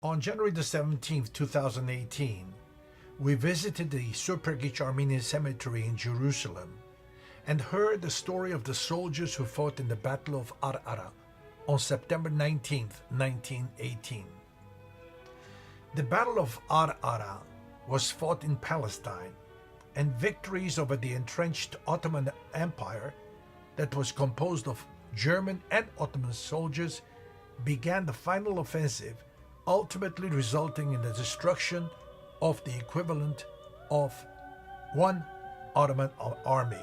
On January the 17th, 2018, we visited the Surpergic Armenian Cemetery in Jerusalem and heard the story of the soldiers who fought in the Battle of Arara on September 19th, 1918. The Battle of Arara was fought in Palestine, and victories over the entrenched Ottoman Empire that was composed of German and Ottoman soldiers began the final offensive, ultimately resulting in the destruction of the equivalent of one Ottoman army.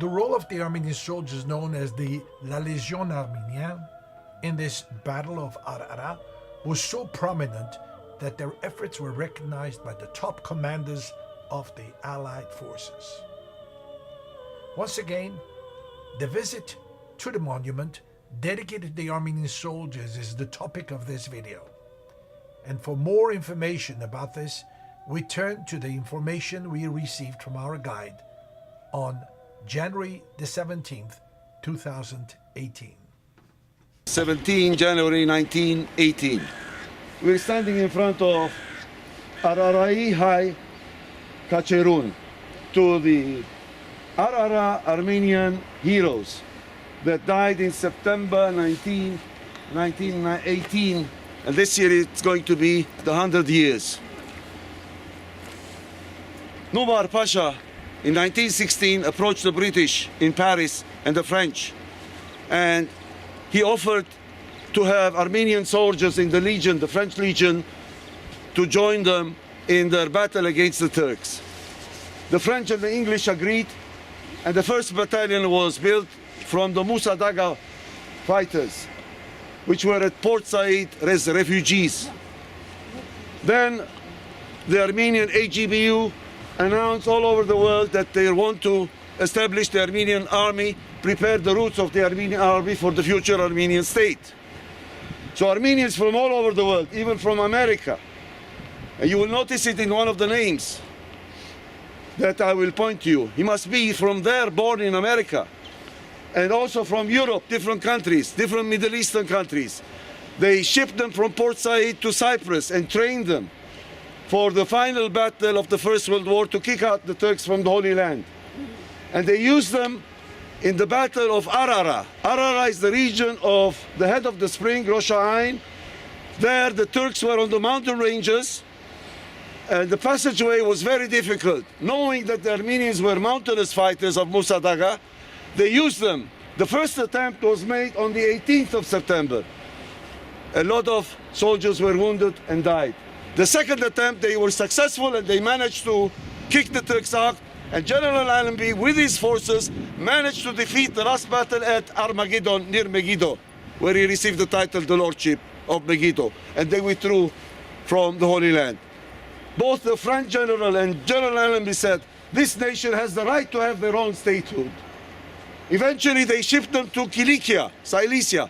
The role of the Armenian soldiers known as the La Légion Arménienne in this Battle of Arara was so prominent that their efforts were recognized by the top commanders of the Allied forces. Once again, the visit to the monument dedicated to the Armenian soldiers is the topic of this video. And for more information about this, we turn to the information we received from our guide on January the 17th, 2018. 17 January 1918. We're standing in front of Ararai High Kacherun, to the Arara Armenian heroes that died in September 1918, and this year it's going to be the 100 years. Nubar Pasha in 1916 approached the British in Paris and the French, and he offered to have Armenian soldiers in the Legion, the French Legion, to join them in their battle against the Turks. The French and the English agreed, and the first battalion was built from the Musa Daga fighters, which were at Port Said as refugees. Then the Armenian AGBU announced all over the world that they want to establish the Armenian army, prepare the roots of the Armenian army for the future Armenian state. So Armenians from all over the world, even from America, and you will notice it in one of the names that I will point to you. He must be from there, born in America. And also from Europe, different countries, different Middle Eastern countries. They shipped them from Port Said to Cyprus and trained them for the final battle of the First World War to kick out the Turks from the Holy Land. And they used them in the Battle of Arara. Arara is the region of the head of the spring, Rosh Hashanah. There the Turks were on the mountain ranges, and the passageway was very difficult. Knowing that the Armenians were mountainous fighters of Musa Daga, they used them. The first attempt was made on the 18th of September. A lot of soldiers were wounded and died. The second attempt, they were successful and they managed to kick the Turks out, and General Allenby with his forces managed to defeat the last battle at Armageddon near Megiddo, where he received the title, the Lordship of Megiddo, and they withdrew from the Holy Land. Both the French general and General Allenby said, this nation has the right to have their own statehood. Eventually they shipped them to Cilicia, Cilicia,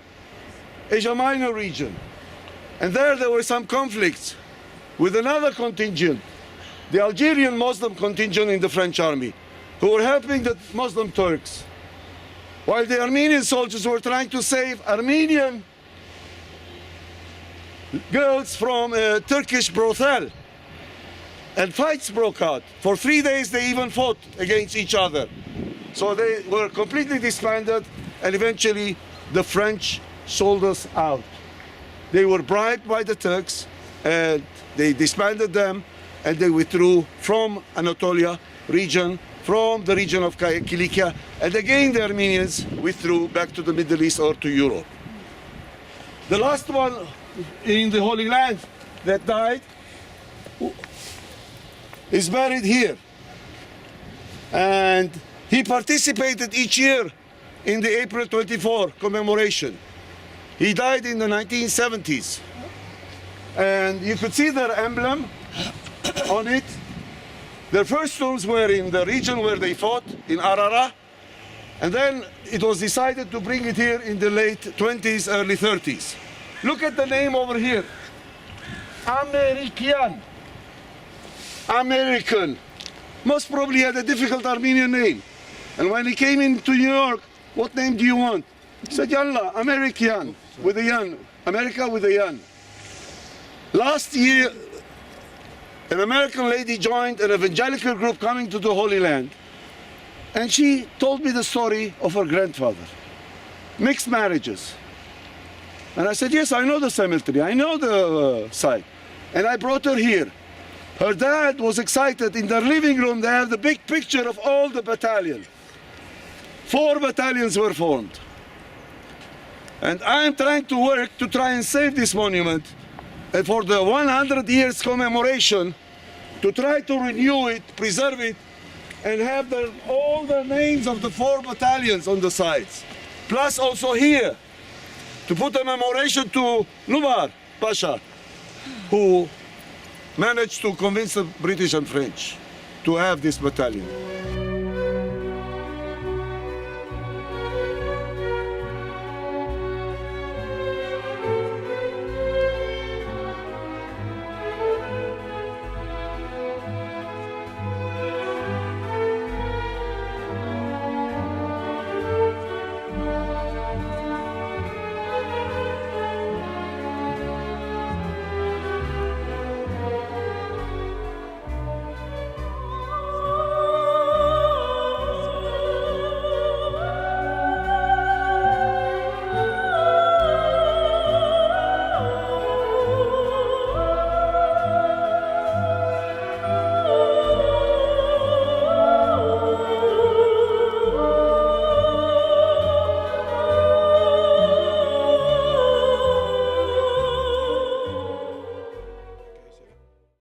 Asia Minor region. And there were some conflicts with another contingent, the Algerian Muslim contingent in the French army, who were helping the Muslim Turks, while the Armenian soldiers were trying to save Armenian girls from a Turkish brothel. And fights broke out. For 3 days they even fought against each other. So they were completely disbanded, and eventually the French sold us out. They were bribed by the Turks, and they disbanded them, and they withdrew from Anatolia region, from the region of Cilicia, and again the Armenians withdrew back to the Middle East or to Europe. The last one in the Holy Land that died is buried here, and he participated each year in the April 24 commemoration. He died in the 1970s, and you could see their emblem on it. Their first tombs were in the region where they fought, in Arara, and then it was decided to bring it here in the late 20s, early 30s. Look at the name over here, American. American. Most probably had a difficult Armenian name. And when he came into New York, what name do you want? He said, Yalla, American, with a yan. America with a yan. Last year, an American lady joined an evangelical group coming to the Holy Land, and she told me the story of her grandfather. Mixed marriages. And I said, yes, I know the cemetery, I know the site. And I brought her here. Her dad was excited. In their living room, they have the big picture of all the battalion. 4 battalions were formed. And I am trying to work to try and save this monument. And for the 100 years commemoration, to try to renew it, preserve it, and have all the names of the 4 battalions on the sides. Plus also here, to put a commemoration to Nubar Pasha, who managed to convince the British and French to have this battalion.